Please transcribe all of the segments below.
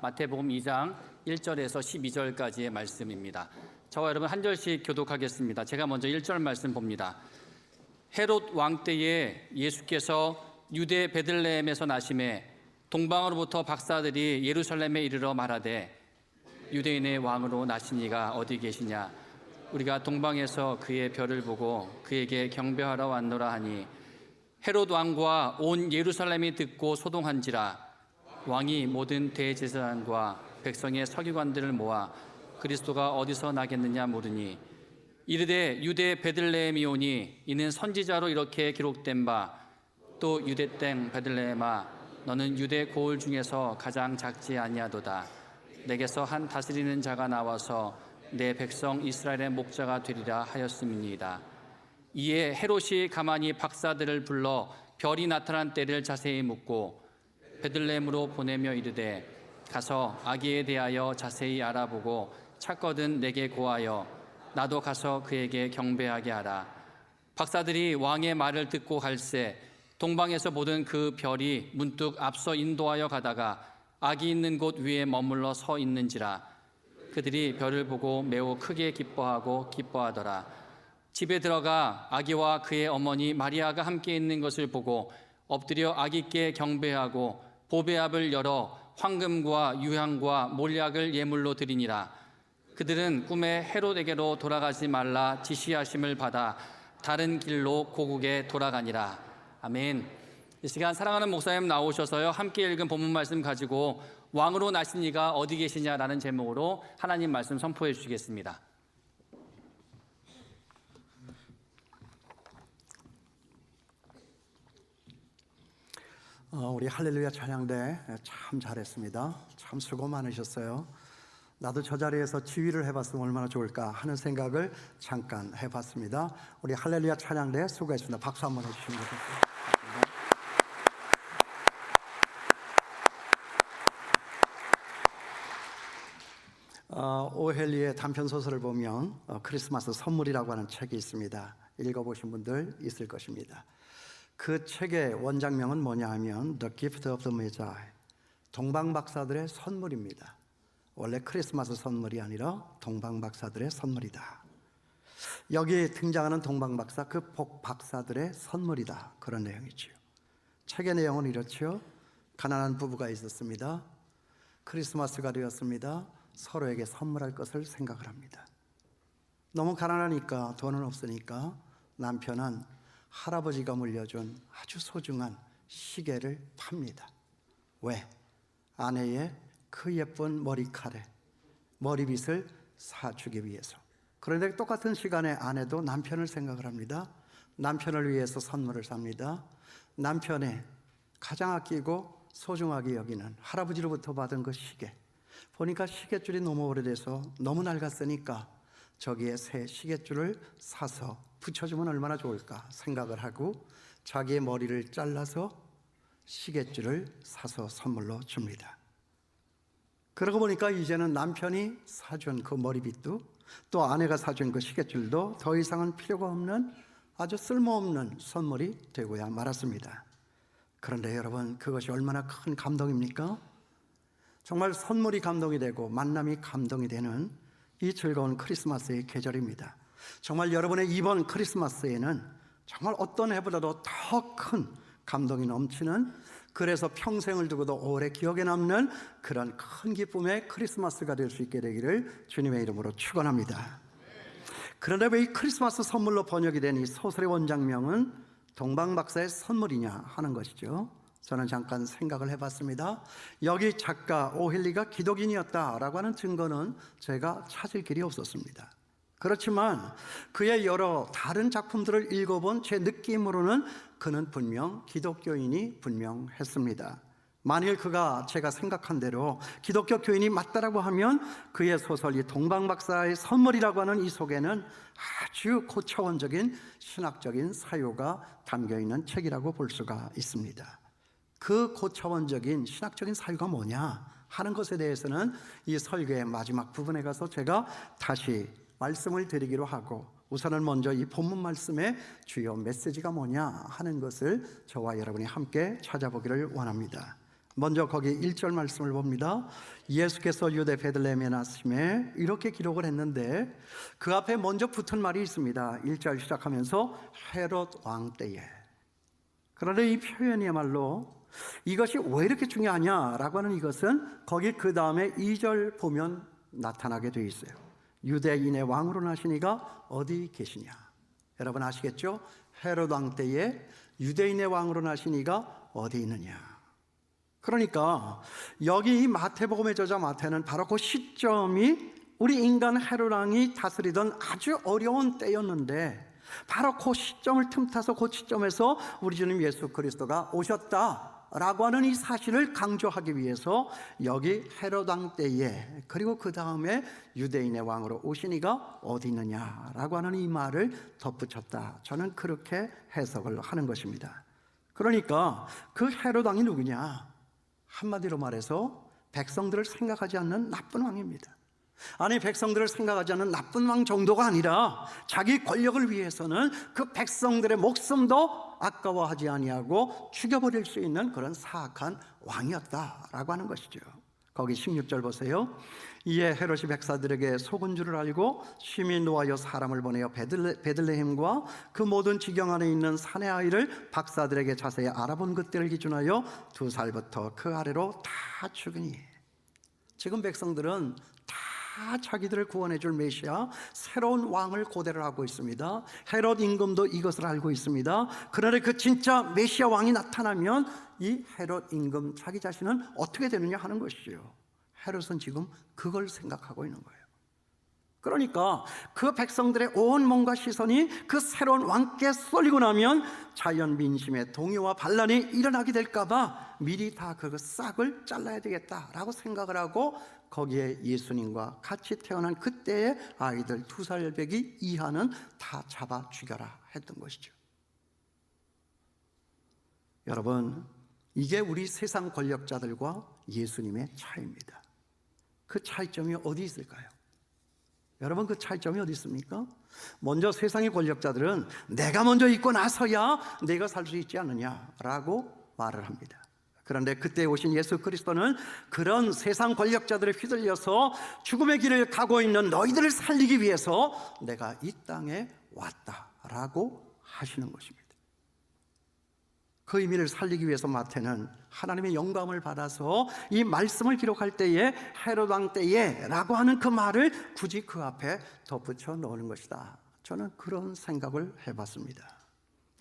마태복음 2장 1절에서 12절까지의 말씀입니다. 저와 여러분 한 절씩 교독하겠습니다. 제가 먼저 1절 말씀 봅니다. 헤롯 왕 때에 예수께서 유대 베들레헴에서 나심에 동방으로부터 박사들이 예루살렘에 이르러 말하되 유대인의 왕으로 나신 이가 어디 계시냐? 우리가 동방에서 그의 별을 보고 그에게 경배하러 왔노라 하니 헤롯 왕과 온 예루살렘이 듣고 소동한지라. 왕이 모든 대제사장과 백성의 서기관들을 모아 그리스도가 어디서 나겠느냐 물으니 이르되 유대 베들레헴이오니 이는 선지자로 이렇게 기록된 바 또 유대 땅 베들레헴아 너는 유대 고을 중에서 가장 작지 아니하도다. 내게서 한 다스리는 자가 나와서 내 백성 이스라엘의 목자가 되리라 하였음이니이다. 이에 헤롯이 가만히 박사들을 불러 별이 나타난 때를 자세히 묻고 베들레헴으로 보내며 이르되 가서 아기에 대하여 자세히 알아보고 찾거든 내게 고하여 나도 가서 그에게 경배하게 하라. 박사들이 왕의 말을 듣고 갈새 동방에서 보던 그 별이 문득 앞서 인도하여 가다가 아기 있는 곳 위에 머물러 서 있는지라. 그들이 별을 보고 매우 크게 기뻐하더라. 집에 들어가 아기와 그의 어머니 마리아가 함께 있는 것을 보고 엎드려 아기께 경배하고 보배압을 열어 황금과 유향과 몰약을 예물로 드리니라. 그들은 꿈에 헤롯에게로 돌아가지 말라 지시하심을 받아 다른 길로 고국에 돌아가니라. 아멘. 이 시간 사랑하는 목사님 나오셔서요 함께 읽은 본문 말씀 가지고 왕으로 나신 이가 어디 계시냐라는 제목으로 하나님 말씀 선포해 주시겠습니다. 우리 할렐루야 찬양대 참 잘했습니다. 참 수고 많으셨어요. 나도 저 자리에서 지휘를 해봤으면 얼마나 좋을까 하는 생각을 잠깐 해봤습니다. 우리 할렐루야 찬양대 수고했습니다. 박수 한번 해주시면 좋겠습니다. 오헬리의 단편소설을 보면 크리스마스 선물이라고 하는 책이 있습니다. 읽어보신 분들 있을 것입니다. 그 책의 원작명은 뭐냐 하면 The Gift of the Magi, 동방박사들의 선물입니다. 원래 크리스마스 선물이 아니라 동방박사들의 선물이다. 여기 등장하는 동방박사, 그 복박사들의 선물이다. 그런 내용이지요. 책의 내용은 이렇죠. 가난한 부부가 있었습니다. 크리스마스가 되었습니다. 서로에게 선물할 것을 생각을 합니다. 너무 가난하니까, 돈은 없으니까 남편은 할아버지가 물려준 아주 소중한 시계를 팝니다. 왜? 아내의 그 예쁜 머리카락, 머리빗을 사주기 위해서. 그런데 똑같은 시간에 아내도 남편을 생각을 합니다. 남편을 위해서 선물을 삽니다. 남편의 가장 아끼고 소중하게 여기는 할아버지로부터 받은 그 시계, 보니까 시계줄이 너무 오래돼서 너무 낡았으니까 저기에 새 시계줄을 사서 붙여주면 얼마나 좋을까 생각을 하고 자기의 머리를 잘라서 시계줄을 사서 선물로 줍니다. 그러고 보니까 이제는 남편이 사준 그 머리빗도 또 아내가 사준 그 시계줄도 더 이상은 필요가 없는 아주 쓸모없는 선물이 되고야 말았습니다. 그런데 여러분, 그것이 얼마나 큰 감동입니까? 정말 선물이 감동이 되고 만남이 감동이 되는 이 즐거운 크리스마스의 계절입니다. 정말 여러분의 이번 크리스마스에는 정말 어떤 해보다도 더 큰 감동이 넘치는, 그래서 평생을 두고도 오래 기억에 남는 그런 큰 기쁨의 크리스마스가 될 수 있게 되기를 주님의 이름으로 축원합니다. 그런데 왜 이 크리스마스 선물로 번역이 된 이 소설의 원작명은 동방박사의 선물이냐 하는 것이죠. 저는 잠깐 생각을 해봤습니다. 여기 작가 오헬리가 기독인이었다라고 하는 증거는 제가 찾을 길이 없었습니다. 그렇지만 그의 여러 다른 작품들을 읽어본 제 느낌으로는 그는 분명 기독교인이 분명했습니다. 만일 그가 제가 생각한 대로 기독교 교인이 맞다라고 하면 그의 소설 이 동방박사의 선물이라고 하는 이 속에는 아주 고차원적인 신학적인 사유가 담겨있는 책이라고 볼 수가 있습니다. 그 고차원적인 신학적인 사유가 뭐냐 하는 것에 대해서는 이 설교의 마지막 부분에 가서 제가 다시 말씀을 드리기로 하고, 우선은 먼저 이 본문 말씀의 주요 메시지가 뭐냐 하는 것을 저와 여러분이 함께 찾아보기를 원합니다. 먼저 거기 1절 말씀을 봅니다. 예수께서 유대 베들레헴에 나심에 이렇게 기록을 했는데 그 앞에 먼저 붙은 말이 있습니다. 1절 시작하면서 헤롯 왕 때에. 그런데 이 표현이야말로 이것이 왜 이렇게 중요하냐라고 하는 이것은 거기 그 다음에 2절 보면 나타나게 되어 있어요. 유대인의 왕으로 나시니가 어디 계시냐. 여러분 아시겠죠? 헤롯 왕 때에 유대인의 왕으로 나시니가 어디 있느냐. 그러니까 여기 이 마태복음의 저자 마태는 바로 그 시점이 우리 인간 헤롯 왕이 다스리던 아주 어려운 때였는데 바로 그 시점을 틈타서 그 시점에서 우리 주님 예수 그리스도가 오셨다라고 하는 이 사실을 강조하기 위해서 여기 헤롯 왕 때에 그리고 그 다음에 유대인의 왕으로 오시니가 어디 있느냐라고 하는 이 말을 덧붙였다. 저는 그렇게 해석을 하는 것입니다. 그러니까 그 헤롯 왕이 누구냐? 한마디로 말해서 백성들을 생각하지 않는 나쁜 왕입니다. 아니 백성들을 생각하지 않는 나쁜 왕 정도가 아니라 자기 권력을 위해서는 그 백성들의 목숨도 아까워하지 아니하고 죽여버릴 수 있는 그런 사악한 왕이었다라고 하는 것이죠. 거기 16절 보세요. 이에 헤롯이 백사들에게 속은 줄을 알고 심히 노하여 사람을 보내어 베들레헴과 그 모든 지경 안에 있는 사내 아이를 박사들에게 자세히 알아본 그때를 기준하여 2살부터 그 아래로 다 죽으니. 지금 백성들은 다 자기들을 구원해 줄 메시아 새로운 왕을 고대를 하고 있습니다. 헤롯 임금도 이것을 알고 있습니다. 그런데 그 진짜 메시아 왕이 나타나면 이 헤롯 임금 자기 자신은 어떻게 되느냐 하는 것이죠. 헤롯은 지금 그걸 생각하고 있는 거예요. 그러니까 그 백성들의 온 몸과 시선이 그 새로운 왕께 쏠리고 나면 자연 민심의 동요와 반란이 일어나게 될까 봐 미리 다 그 싹을 잘라야 되겠다라고 생각을 하고 거기에 예수님과 같이 태어난 그때의 아이들 2살배기 이하는 다 잡아 죽여라 했던 것이죠. 여러분, 이게 우리 세상 권력자들과 예수님의 차이입니다. 그 차이점이 어디 있을까요? 여러분 그 차이점이 어디 있습니까? 먼저 세상의 권력자들은 내가 먼저 있고 나서야 내가 살 수 있지 않느냐라고 말을 합니다. 그런데 그때 오신 예수 그리스도는 그런 세상 권력자들에 휘둘려서 죽음의 길을 가고 있는 너희들을 살리기 위해서 내가 이 땅에 왔다라고 하시는 것입니다. 그 의미를 살리기 위해서 마태는 하나님의 영감을 받아서 이 말씀을 기록할 때에 헤롯 왕 때에 라고 하는 그 말을 굳이 그 앞에 덧붙여 넣는 것이다. 저는 그런 생각을 해봤습니다.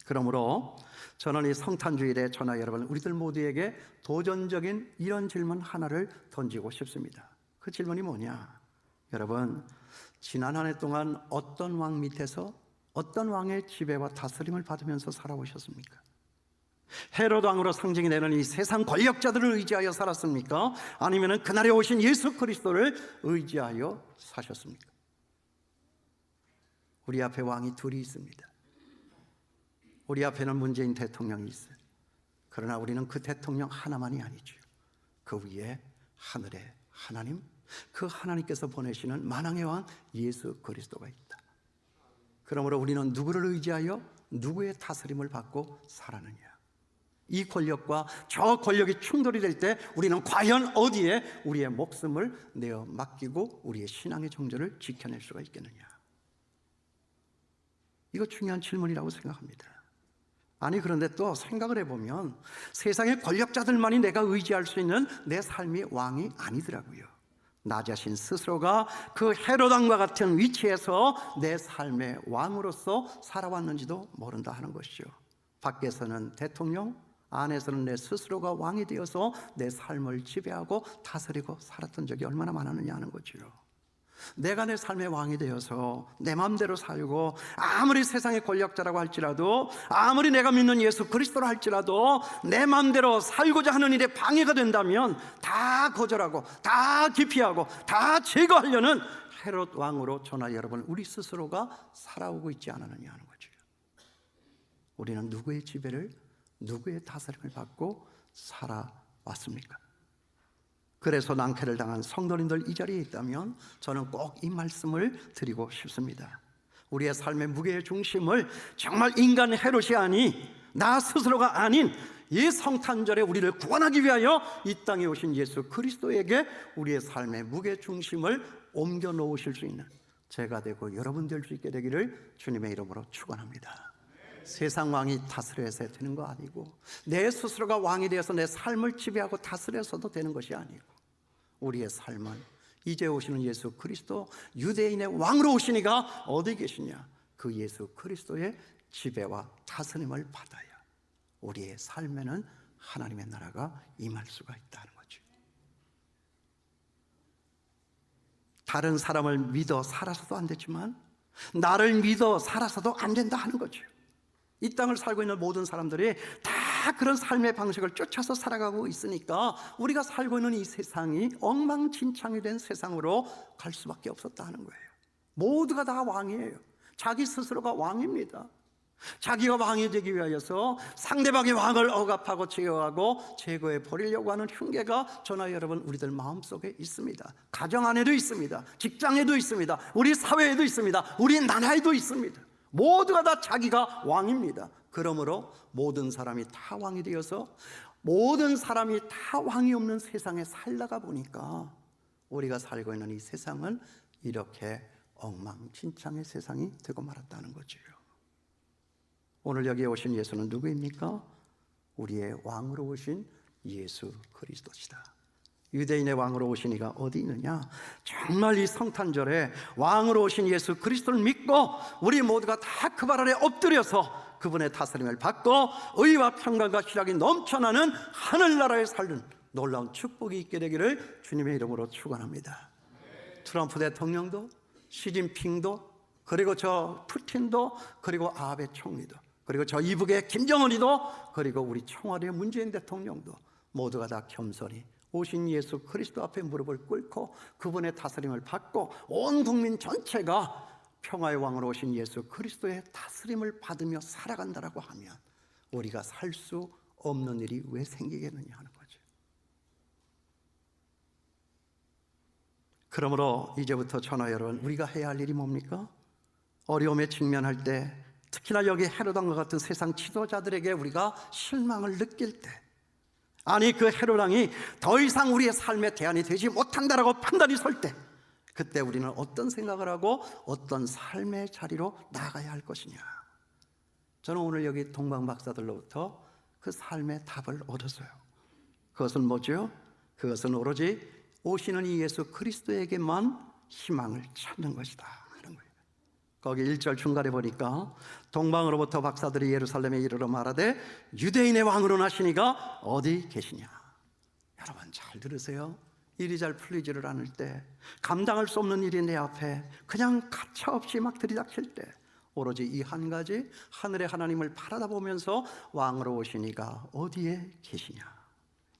그러므로 저는 이 성탄주일에 저나 여러분 우리들 모두에게 도전적인 이런 질문 하나를 던지고 싶습니다. 그 질문이 뭐냐? 여러분, 지난 한 해 동안 어떤 왕 밑에서 어떤 왕의 지배와 다스림을 받으면서 살아오셨습니까? 헤롯 왕으로 상징이 되는 이 세상 권력자들을 의지하여 살았습니까? 아니면 그날에 오신 예수 그리스도를 의지하여 사셨습니까? 우리 앞에 왕이 둘이 있습니다. 우리 앞에는 문재인 대통령이 있어요. 그러나 우리는 그 대통령 하나만이 아니죠. 그 위에 하늘의 하나님, 그 하나님께서 보내시는 만왕의 왕 예수 그리스도가 있다. 그러므로 우리는 누구를 의지하여 누구의 다스림을 받고 살았느냐? 이 권력과 저 권력이 충돌이 될 때 우리는 과연 어디에 우리의 목숨을 내어 맡기고 우리의 신앙의 정절을 지켜낼 수가 있겠느냐? 이거 중요한 질문이라고 생각합니다. 아니 그런데 또 생각을 해보면 세상의 권력자들만이 내가 의지할 수 있는 내 삶의 왕이 아니더라고요. 나 자신 스스로가 그 헤롯 왕과 같은 위치에서 내 삶의 왕으로서 살아왔는지도 모른다 하는 것이죠. 밖에서는 대통령, 안에서는 내 스스로가 왕이 되어서 내 삶을 지배하고 다스리고 살았던 적이 얼마나 많았느냐 하는 거죠. 내가 내 삶의 왕이 되어서 내 마음대로 살고 아무리 세상의 권력자라고 할지라도 아무리 내가 믿는 예수 그리스도라 할지라도 내 마음대로 살고자 하는 일에 방해가 된다면 다 거절하고 다 기피하고 다 제거하려는 헤롯 왕으로 저나 여러분 우리 스스로가 살아오고 있지 않았느냐 하는 거죠. 우리는 누구의 지배를 누구의 다스림을 받고 살아왔습니까? 그래서 낭패를 당한 성도님들 이 자리에 있다면 저는 꼭 이 말씀을 드리고 싶습니다. 우리의 삶의 무게의 중심을 정말 인간 헤롯이 아니 나 스스로가 아닌 이 성탄절에 우리를 구원하기 위하여 이 땅에 오신 예수 그리스도에게 우리의 삶의 무게중심을 옮겨 놓으실 수 있는 제가 되고 여러분 될 수 있게 되기를 주님의 이름으로 축원합니다. 세상 왕이 다스려서 되는 거 아니고, 내 스스로가 왕이 되어서 내 삶을 지배하고 다스려서도 되는 것이 아니고, 우리의 삶은 이제 오시는 예수 그리스도 유대인의 왕으로 오시니가 어디 계시냐, 그 예수 그리스도의 지배와 다스림을 받아야 우리의 삶에는 하나님의 나라가 임할 수가 있다는 거죠. 다른 사람을 믿어 살아서도 안 되지만 나를 믿어 살아서도 안 된다 하는 거죠. 이 땅을 살고 있는 모든 사람들이 다 그런 삶의 방식을 쫓아서 살아가고 있으니까 우리가 살고 있는 이 세상이 엉망진창이 된 세상으로 갈 수밖에 없었다 하는 거예요. 모두가 다 왕이에요. 자기 스스로가 왕입니다. 자기가 왕이 되기 위하여서 상대방의 왕을 억압하고 제어하고 제거해 버리려고 하는 흉계가 저나 여러분 우리들 마음속에 있습니다. 가정 안에도 있습니다. 직장에도 있습니다. 우리 사회에도 있습니다. 우리 나라에도 있습니다. 모두가 다 자기가 왕입니다. 그러므로 모든 사람이 다 왕이 되어서 모든 사람이 다 왕이 없는 세상에 살다가 보니까 우리가 살고 있는 이 세상은 이렇게 엉망진창의 세상이 되고 말았다는 거죠. 오늘 여기에 오신 예수는 누구입니까? 우리의 왕으로 오신 예수 그리스도시다. 유대인의 왕으로 오신 이가 어디 있느냐? 정말 이 성탄절에 왕으로 오신 예수 그리스도를 믿고 우리 모두가 다 그 발 아래 엎드려서 그분의 다스림을 받고 의와 평강과 희락이 넘쳐나는 하늘나라에 살는 놀라운 축복이 있게 되기를 주님의 이름으로 축원합니다. 트럼프 대통령도, 시진핑도, 그리고 저 푸틴도, 그리고 아베 총리도, 그리고 저 이북의 김정은이도, 그리고 우리 청와대 문재인 대통령도 모두가 다 겸손히 오신 예수 그리스도 앞에 무릎을 꿇고 그분의 다스림을 받고 온 국민 전체가 평화의 왕으로 오신 예수 그리스도의 다스림을 받으며 살아간다라고 하면 우리가 살 수 없는 일이 왜 생기겠느냐 하는 거죠. 그러므로 이제부터 저나 여러분, 우리가 해야 할 일이 뭡니까? 어려움에 직면할 때, 특히나 여기 헤롯 왕과 같은 세상 지도자들에게 우리가 실망을 느낄 때, 아니 그 헤롯 왕이 더 이상 우리의 삶의 대안이 되지 못한다라고 판단이 설 때, 그때 우리는 어떤 생각을 하고 어떤 삶의 자리로 나가야 할 것이냐. 저는 오늘 여기 동방 박사들로부터 그 삶의 답을 얻었어요. 그것은 뭐죠? 그것은 오로지 오시는 이 예수 그리스도에게만 희망을 찾는 것이다 하는 거예요. 거기 1절 중간에 보니까 동방으로부터 박사들이 예루살렘에 이르러 말하되 유대인의 왕으로 나시니가 어디 계시냐. 여러분 잘 들으세요. 일이 잘 풀리지를 않을 때, 감당할 수 없는 일이 내 앞에 그냥 가차없이 막 들이닥칠 때 오로지 이 한 가지, 하늘의 하나님을 바라다보면서 왕으로 오시니가 어디에 계시냐.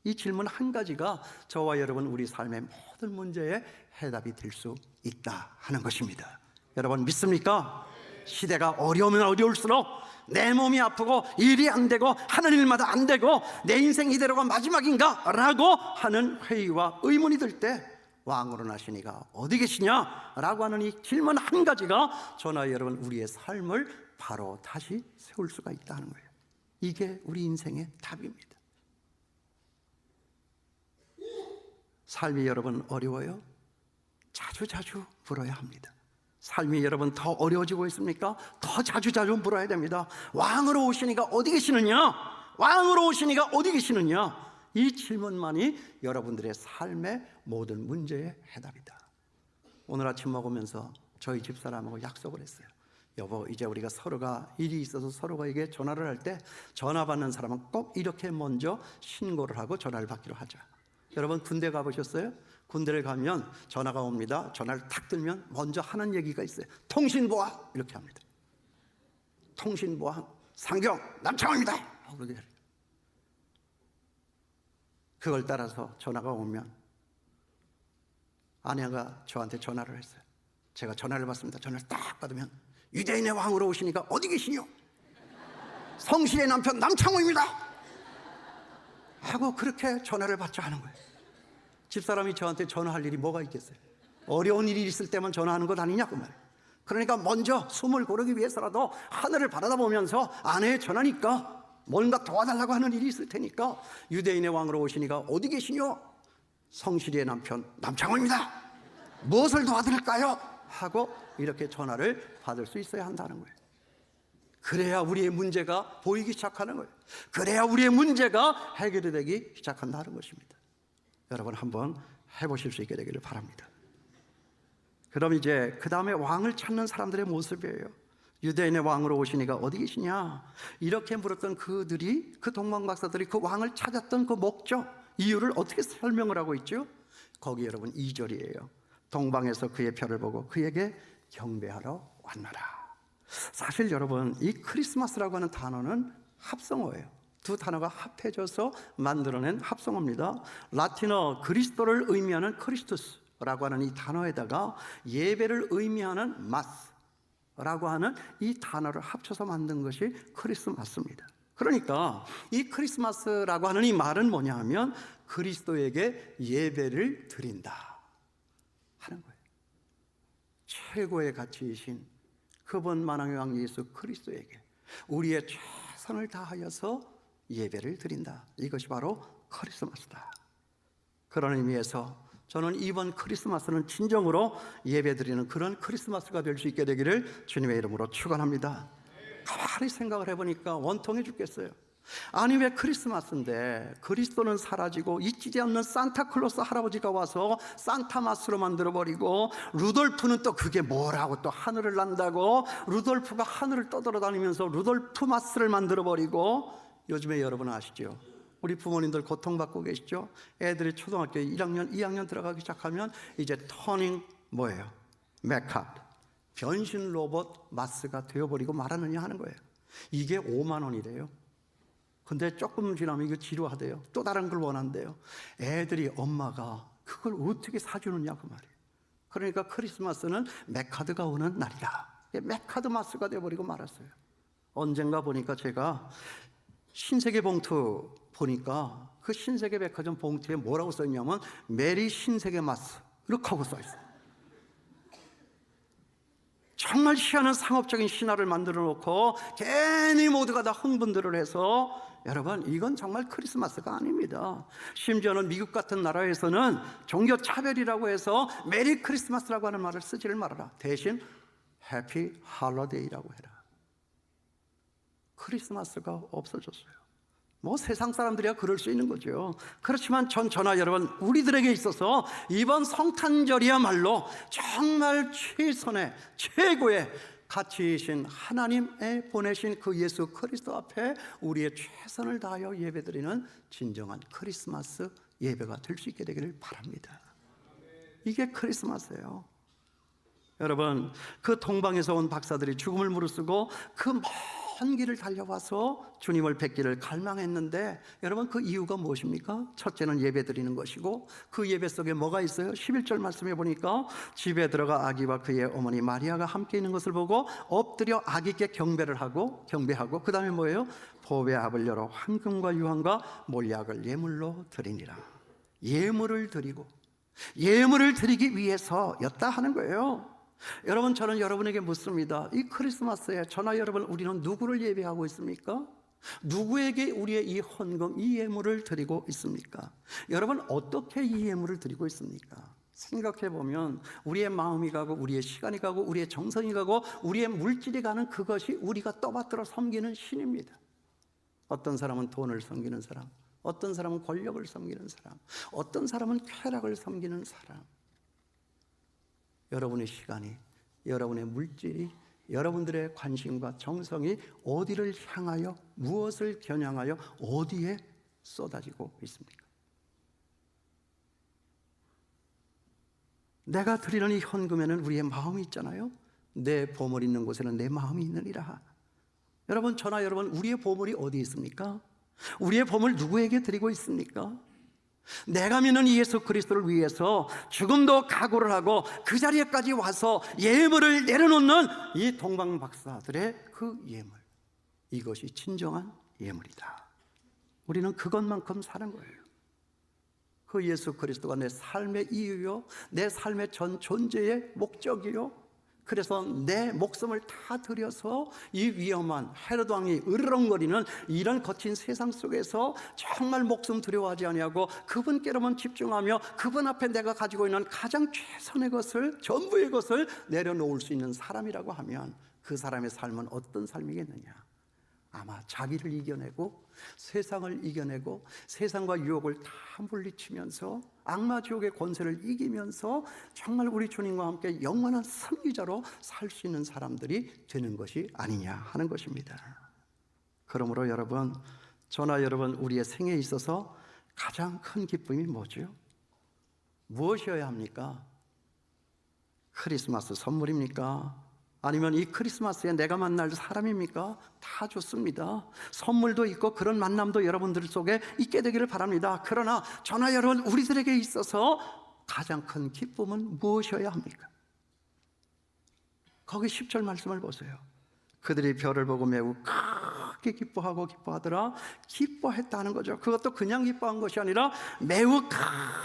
이 질문 한 가지가 저와 여러분 우리 삶의 모든 문제에 해답이 될 수 있다 하는 것입니다. 여러분 믿습니까? 시대가 어려우면 어려울수록 내 몸이 아프고 일이 안 되고 하는 일마다 안 되고 내 인생 이대로가 마지막인가? 라고 하는 회의와 의문이 들 때 왕으로 나시니가 어디 계시냐? 라고 하는 이 질문 한 가지가 저나 여러분 우리의 삶을 바로 다시 세울 수가 있다는 거예요. 이게 우리 인생의 답입니다. 삶이 여러분 어려워요? 자주자주 물어야 합니다. 삶이 여러분 더 어려워지고 있습니까? 더 자주자주 물어야 됩니다. 왕으로 오시니가 어디 계시느냐? 왕으로 오시니가 어디 계시느냐? 이 질문만이 여러분들의 삶의 모든 문제의 해답이다. 오늘 아침 먹으면서 저희 집사람하고 약속을 했어요. 여보, 이제 우리가 서로가 일이 있어서 서로가 이게 전화를 할 때 전화 받는 사람은 꼭 이렇게 먼저 신고를 하고 전화를 받기로 하자. 여러분 군대 가보셨어요? 군대를 가면 전화가 옵니다. 전화를 탁 들면 먼저 하는 얘기가 있어요. 통신보안 이렇게 합니다. 통신보안 상경 남창호입니다. 그걸 따라서 전화가 오면 아내가 저한테 전화를 했어요. 제가 전화를 받습니다. 전화를 딱 받으면 유대인의 왕으로 오시니까 어디 계시뇨? 성실의 남편 남창호입니다. 하고 그렇게 전화를 받자 하는 거예요. 집사람이 저한테 전화할 일이 뭐가 있겠어요? 어려운 일이 있을 때만 전화하는 것 아니냐 그 말이에요. 그러니까 먼저 숨을 고르기 위해서라도 하늘을 바라다보면서 아내의 전화니까 뭔가 도와달라고 하는 일이 있을 테니까 유대인의 왕으로 오시니가 어디 계시뇨? 성실이의 남편 남창호입니다. 무엇을 도와드릴까요? 하고 이렇게 전화를 받을 수 있어야 한다는 거예요. 그래야 우리의 문제가 보이기 시작하는 거예요. 그래야 우리의 문제가 해결이 되기 시작한다는 것입니다. 여러분 한번 해보실 수 있게 되기를 바랍니다. 그럼 이제 그 다음에 왕을 찾는 사람들의 모습이에요. 유대인의 왕으로 오시니가 어디 계시냐? 이렇게 물었던 그들이, 그 동방박사들이 그 왕을 찾았던 그 목적, 이유를 어떻게 설명을 하고 있죠? 거기 여러분 2절이에요. 동방에서 그의 별을 보고 그에게 경배하러 왔노라. 사실 여러분 이 크리스마스라고 하는 단어는 합성어예요. 두 단어가 합해져서 만들어낸 합성어입니다. 라틴어 그리스도를 의미하는 크리스투스라고 하는 이 단어에다가 예배를 의미하는 마스라고 하는 이 단어를 합쳐서 만든 것이 크리스마스입니다. 그러니까 이 크리스마스라고 하는 이 말은 뭐냐 하면 그리스도에게 예배를 드린다 하는 거예요. 최고의 가치이신 그분 만왕의 왕 예수 그리스도에게 우리의 최선을 다하여서 예배를 드린다. 이것이 바로 크리스마스다. 그런 의미에서 저는 이번 크리스마스는 진정으로 예배드리는 그런 크리스마스가 될 수 있게 되기를 주님의 이름으로 축원합니다. 가만히 생각을 해보니까 원통해 죽겠어요. 아니 왜 크리스마스인데 그리스도는 사라지고 잊지 않는 산타클로스 할아버지가 와서 산타마스로 만들어버리고 루돌프는 또 그게 뭐라고 또 하늘을 난다고 루돌프가 하늘을 떠돌아다니면서 루돌프 마스를 만들어버리고 요즘에 여러분 아시죠? 우리 부모님들 고통받고 계시죠? 애들이 초등학교 1학년, 2학년 들어가기 시작하면 이제 터닝 뭐예요? 메카 변신 로봇 마스가 되어버리고 말하느냐 하는 거예요. 이게 5만 원이래요. 근데 조금 지나면 이거 지루하대요. 또 다른 걸 원한대요. 애들이 엄마가 그걸 어떻게 사주느냐 그 말이에요. 그러니까 크리스마스는 메카드가 오는 날이다. 메카드 마스가 되어버리고 말았어요. 언젠가 보니까 제가 신세계 봉투 보니까 그 신세계 백화점 봉투에 뭐라고 써있냐면 메리 신세계 마스 이렇게 하고 써있어요. 정말 희한한 상업적인 신화를 만들어 놓고 괜히 모두가 다 흥분들을 해서 여러분 이건 정말 크리스마스가 아닙니다. 심지어는 미국 같은 나라에서는 종교 차별이라고 해서 메리 크리스마스라고 하는 말을 쓰지를 말아라. 대신 해피 할러데이라고 해라. 크리스마스가 없어졌어요. 뭐 세상 사람들이야 그럴 수 있는 거죠. 그렇지만 저나 여러분 우리들에게 있어서 이번 성탄절이야말로 정말 최선의 최고의 가치이신 하나님의 보내신 그 예수 그리스도 앞에 우리의 최선을 다하여 예배드리는 진정한 크리스마스 예배가 될 수 있게 되기를 바랍니다. 이게 크리스마스예요. 여러분 그 동방에서 온 박사들이 죽음을 무릅쓰고 그 먼 길을 달려와서 주님을 뵙기를 갈망했는데 여러분 그 이유가 무엇입니까? 첫째는 예배드리는 것이고 그 예배 속에 뭐가 있어요? 11절 말씀해 보니까 집에 들어가 아기와 그의 어머니 마리아가 함께 있는 것을 보고 엎드려 아기께 경배하고 그 다음에 뭐예요? 보배합을 열어 황금과 유황과 몰약을 예물로 드리니라. 예물을 드리고 예물을 드리기 위해서였다 하는 거예요. 여러분 저는 여러분에게 묻습니다. 이 크리스마스에 저나 여러분 우리는 누구를 예배하고 있습니까? 누구에게 우리의 이 헌금, 이 예물을 드리고 있습니까? 여러분 어떻게 이 예물을 드리고 있습니까? 생각해 보면 우리의 마음이 가고 우리의 시간이 가고 우리의 정성이 가고 우리의 물질이 가는 그것이 우리가 떠받들어 섬기는 신입니다. 어떤 사람은 돈을 섬기는 사람, 어떤 사람은 권력을 섬기는 사람, 어떤 사람은 쾌락을 섬기는 사람. 여러분의 시간이, 여러분의 물질이, 여러분들의 관심과 정성이 어디를 향하여 무엇을 겨냥하여 어디에 쏟아지고 있습니까? 내가 드리는 이 헌금에는 우리의 마음이 있잖아요. 내 보물 있는 곳에는 내 마음이 있느니라. 여러분 저나 여러분 우리의 보물이 어디 있습니까? 우리의 보물 누구에게 드리고 있습니까? 내가 믿는 예수 그리스도를 위해서 죽음도 각오를 하고 그 자리에까지 와서 예물을 내려놓는 이 동방 박사들의 그 예물, 이것이 진정한 예물이다. 우리는 그것만큼 사는 거예요. 그 예수 그리스도가 내 삶의 이유요, 내 삶의 전 존재의 목적이요, 그래서 내 목숨을 다 들여서 이 위험한 헤롯 왕이 으르렁거리는 이런 거친 세상 속에서 정말 목숨 두려워하지 아니하고 그분께로만 집중하며 그분 앞에 내가 가지고 있는 가장 최선의 것을, 전부의 것을 내려놓을 수 있는 사람이라고 하면 그 사람의 삶은 어떤 삶이겠느냐? 아마 자기를 이겨내고 세상을 이겨내고 세상과 유혹을 다 물리치면서 악마 지옥의 권세를 이기면서 정말 우리 주님과 함께 영원한 승리자로 살 수 있는 사람들이 되는 것이 아니냐 하는 것입니다. 그러므로 여러분, 저나 여러분 우리의 생에 있어서 가장 큰 기쁨이 뭐죠? 무엇이어야 합니까? 크리스마스 선물입니까? 아니면 이 크리스마스에 내가 만날 사람입니까? 다 좋습니다. 선물도 있고 그런 만남도 여러분들 속에 있게 되기를 바랍니다. 그러나 저나 여러분 우리들에게 있어서 가장 큰 기쁨은 무엇이어야 합니까? 거기 10절 말씀을 보세요. 그들이 별을 보고 매우 크게 기뻐하고 기뻐하더라. 기뻐했다는 거죠. 그것도 그냥 기뻐한 것이 아니라 매우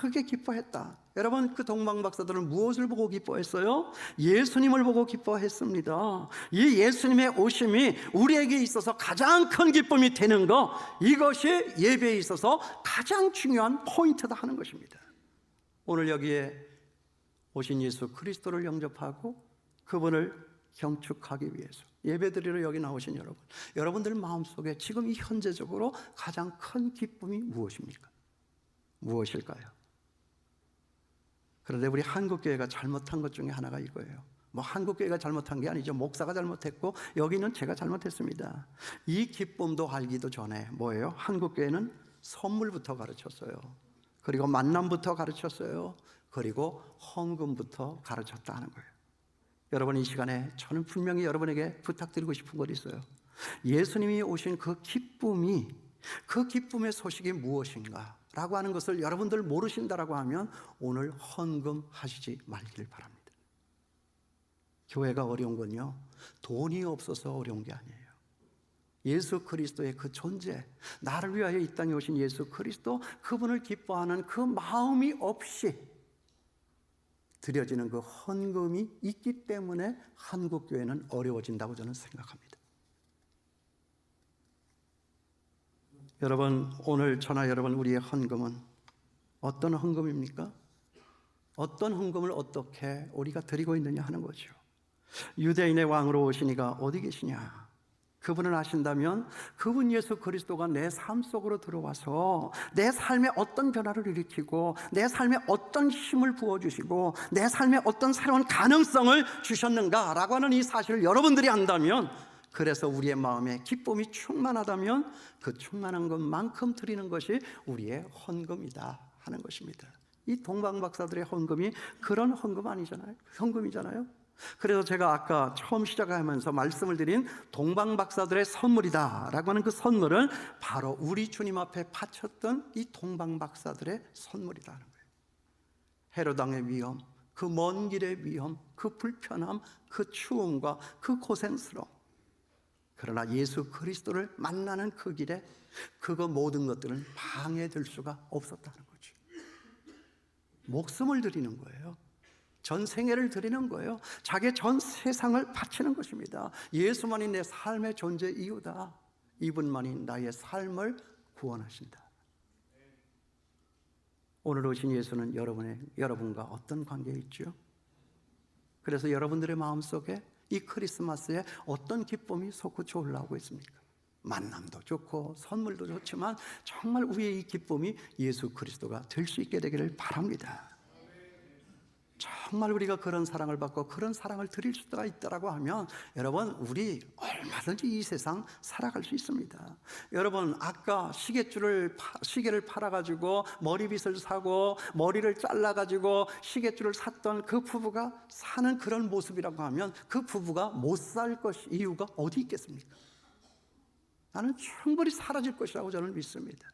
크게 기뻐했다. 여러분, 그 동방박사들은 무엇을 보고 기뻐했어요? 예수님을 보고 기뻐했습니다. 이 예수님의 오심이 우리에게 있어서 가장 큰 기쁨이 되는 것, 이것이 예배에 있어서 가장 중요한 포인트다 하는 것입니다. 오늘 여기에 오신 예수 그리스도를 영접하고 그분을 경축하기 위해서 예배드리러 여기 나오신 여러분, 여러분들 마음속에 지금 이 현재적으로 가장 큰 기쁨이 무엇입니까? 무엇일까요? 그런데 우리 한국교회가 잘못한 것 중에 하나가 이거예요. 뭐 한국교회가 잘못한 게 아니죠. 목사가 잘못했고 여기는 제가 잘못했습니다. 이 기쁨도 알기도 전에 뭐예요? 한국교회는 선물부터 가르쳤어요. 그리고 만남부터 가르쳤어요. 그리고 헌금부터 가르쳤다 하는 거예요. 여러분, 이 시간에 저는 분명히 여러분에게 부탁드리고 싶은 것이 있어요. 예수님이 오신 그 기쁨이, 그 기쁨의 소식이 무엇인가 라고 하는 것을 여러분들 모르신다라고 하면 오늘 헌금하시지 말길 바랍니다. 교회가 어려운 건요, 돈이 없어서 어려운 게 아니에요. 예수 그리스도의 그 존재, 나를 위하여 이 땅에 오신 예수 그리스도, 그분을 기뻐하는 그 마음이 없이 드려지는 그 헌금이 있기 때문에 한국교회는 어려워진다고 저는 생각합니다. 여러분, 오늘 저나 여러분 우리의 헌금은 어떤 헌금입니까? 어떤 헌금을 어떻게 우리가 드리고 있느냐 하는 거죠. 유대인의 왕으로 오신 이가 어디 계시냐? 그분을 아신다면 그분 예수 그리스도가 내 삶 속으로 들어와서 내 삶에 어떤 변화를 일으키고 내 삶에 어떤 힘을 부어주시고 내 삶에 어떤 새로운 가능성을 주셨는가라고 하는 이 사실을 여러분들이 안다면, 그래서 우리의 마음에 기쁨이 충만하다면 그 충만한 것만큼 드리는 것이 우리의 헌금이다 하는 것입니다. 이 동방박사들의 헌금이 그런 헌금 아니잖아요. 헌금이잖아요. 그래서 제가 아까 처음 시작하면서 말씀을 드린 동방박사들의 선물이다 라고 하는 그 선물은 바로 우리 주님 앞에 바쳤던 이 동방박사들의 선물이다 하는 거예요. 헤롯 왕의 위험, 그 먼 길의 위험, 그 불편함, 그 추움과 그 고생스러움, 그러나 예수 그리스도를 만나는 그 길에 그거 모든 것들은 방해될 수가 없었다는 거죠. 목숨을 드리는 거예요. 전 생애를 드리는 거예요. 자기의 전 세상을 바치는 것입니다. 예수만이 내 삶의 존재 이유다. 이분만이 나의 삶을 구원하신다. 오늘 오신 예수는 여러분과 어떤 관계에 있죠? 그래서 여러분들의 마음속에 이 크리스마스에 어떤 기쁨이 솟구쳐 올라오고 있습니까? 만남도 좋고 선물도 좋지만 정말 우리의 이 기쁨이 예수 그리스도가 될 수 있게 되기를 바랍니다. 정말 우리가 그런 사랑을 받고 그런 사랑을 드릴 수가 있다라고 하면 여러분, 우리 얼마든지 이 세상 살아갈 수 있습니다. 여러분, 아까 시계를 팔아가지고 머리빗을 사고 머리를 잘라가지고 시계줄을 샀던 그 부부가 사는 그런 모습이라고 하면 그 부부가 못 살 이유가 어디 있겠습니까? 나는 충분히 사라질 것이라고 저는 믿습니다.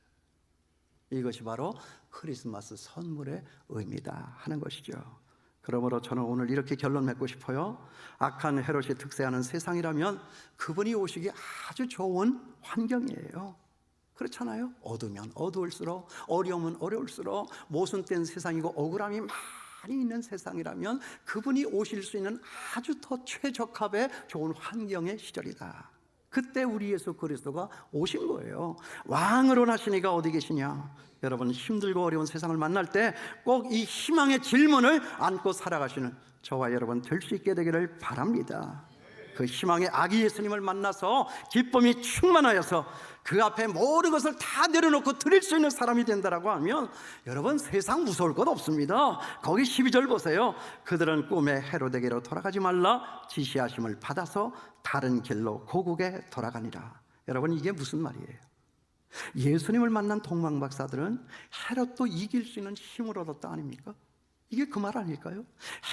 이것이 바로 크리스마스 선물의 의미다 하는 것이죠. 그러므로 저는 오늘 이렇게 결론 맺고 싶어요. 악한 헤롯이 특세하는 세상이라면 그분이 오시기 아주 좋은 환경이에요. 그렇잖아요. 어두우면 어두울수록, 어려우면 어려울수록, 모순된 세상이고 억울함이 많이 있는 세상이라면 그분이 오실 수 있는 아주 더 최적합의 좋은 환경의 시절이다. 그때 우리 예수 그리스도가 오신 거예요. 왕으로 나시니가 어디 계시냐? 여러분, 힘들고 어려운 세상을 만날 때 꼭 이 희망의 질문을 안고 살아가시는 저와 여러분 될 수 있게 되기를 바랍니다. 그 희망의 아기 예수님을 만나서 기쁨이 충만하여서 그 앞에 모든 것을 다 내려놓고 드릴 수 있는 사람이 된다라고 하면 여러분, 세상 무서울 것 없습니다. 거기 12절 보세요. 그들은 꿈에 헤로데게로 돌아가지 말라 지시하심을 받아서 다른 길로 고국에 돌아가니라. 여러분, 이게 무슨 말이에요? 예수님을 만난 동방박사들은 헤롯도 이길 수 있는 힘을 얻었다 아닙니까? 이게 그 말 아닐까요?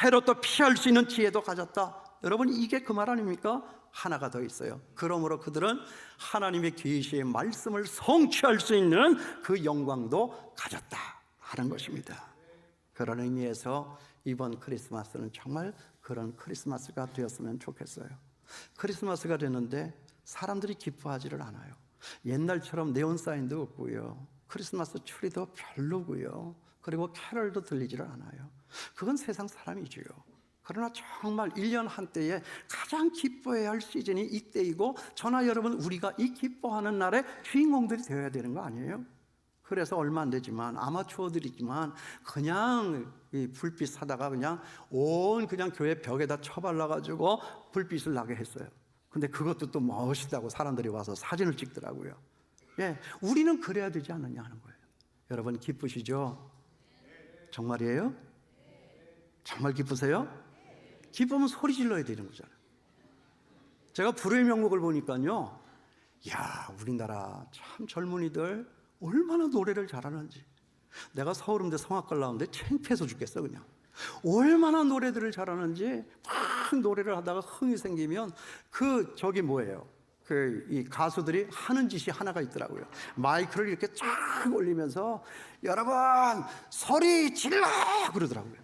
헤롯도 피할 수 있는 지혜도 가졌다. 여러분, 이게 그 말 아닙니까? 하나가 더 있어요. 그러므로 그들은 하나님의 계시의 말씀을 성취할 수 있는 그 영광도 가졌다 하는 것입니다. 그런 의미에서 이번 크리스마스는 정말 그런 크리스마스가 되었으면 좋겠어요. 크리스마스가 되는데 사람들이 기뻐하지를 않아요. 옛날처럼 네온사인도 없고요, 크리스마스 트리도 별로고요, 그리고 캐럴도 들리지를 않아요. 그건 세상 사람이지요. 그러나 정말 1년 한때에 가장 기뻐해야 할 시즌이 이때이고, 저나 여러분 우리가 이 기뻐하는 날의 주인공들이 되어야 되는 거 아니에요? 그래서 얼마 안 되지만 아마추어들이지만 그냥 이 불빛 사다가 그냥 교회 벽에다 쳐발라가지고 불빛을 나게 했어요. 근데 그것도 또 멋있다고 사람들이 와서 사진을 찍더라고요. 예, 우리는 그래야 되지 않느냐 하는 거예요. 여러분, 기쁘시죠? 정말이에요? 정말 기쁘세요? 기쁘면 소리 질러야 되는 거잖아요. 제가 불후의 명곡을 보니까요, 야, 우리나라 참 젊은이들 얼마나 노래를 잘하는지. 내가 서울음대 성악과를 나오는데 창피해서 죽겠어. 그냥 얼마나 노래들을 잘하는지 막 노래를 하다가 흥이 생기면 이 가수들이 하는 짓이 하나가 있더라고요. 마이크를 이렇게 쫙 올리면서 여러분 소리 질러 그러더라고요.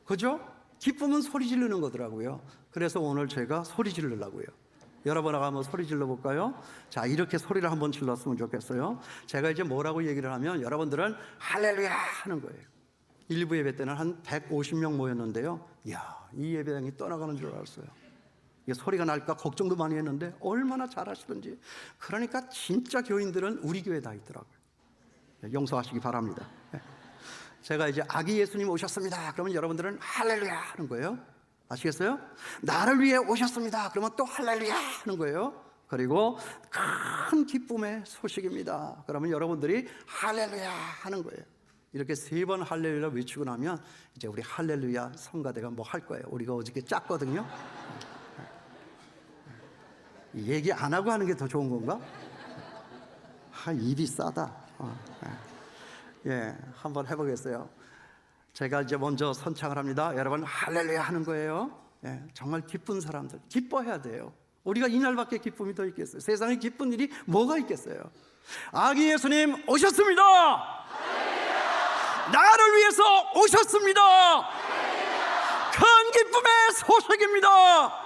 그죠? 기쁨은 소리 지르는 거더라고요. 그래서 오늘 제가 소리 지르려고요. 여러분하고 한번 소리 질러 볼까요? 자, 이렇게 소리를 한번 질렀으면 좋겠어요. 제가 이제 뭐라고 얘기를 하면 여러분들은 할렐루야 하는 거예요. 일부 예배 때는 한 150명 모였는데요, 이야, 이 예배당이 떠나가는 줄 알았어요. 이게 소리가 날까 걱정도 많이 했는데 얼마나 잘하시던지. 그러니까 진짜 교인들은 우리 교회에 다 있더라고요. 용서하시기 바랍니다. 제가 이제 아기 예수님 오셨습니다 그러면 여러분들은 할렐루야 하는 거예요. 아시겠어요? 나를 위해 오셨습니다 그러면 또 할렐루야 하는 거예요. 그리고 큰 기쁨의 소식입니다 그러면 여러분들이 할렐루야 하는 거예요. 이렇게 3번 할렐루야 외치고 나면 이제 우리 할렐루야 성가대가 뭐 할 거예요. 우리가 어저께 짰거든요. 얘기 안 하고 하는 게 더 좋은 건가? 입이 싸다. 예, 한번 해보겠어요. 제가 이제 먼저 선창을 합니다. 여러분 할렐루야 하는 거예요. 예, 정말 기쁜 사람들 기뻐해야 돼요. 우리가 이날밖에 기쁨이 더 있겠어요? 세상에 기쁜 일이 뭐가 있겠어요? 아기 예수님 오셨습니다. 할렐루야! 나를 위해서 오셨습니다. 할렐루야! 큰 기쁨의 소식입니다.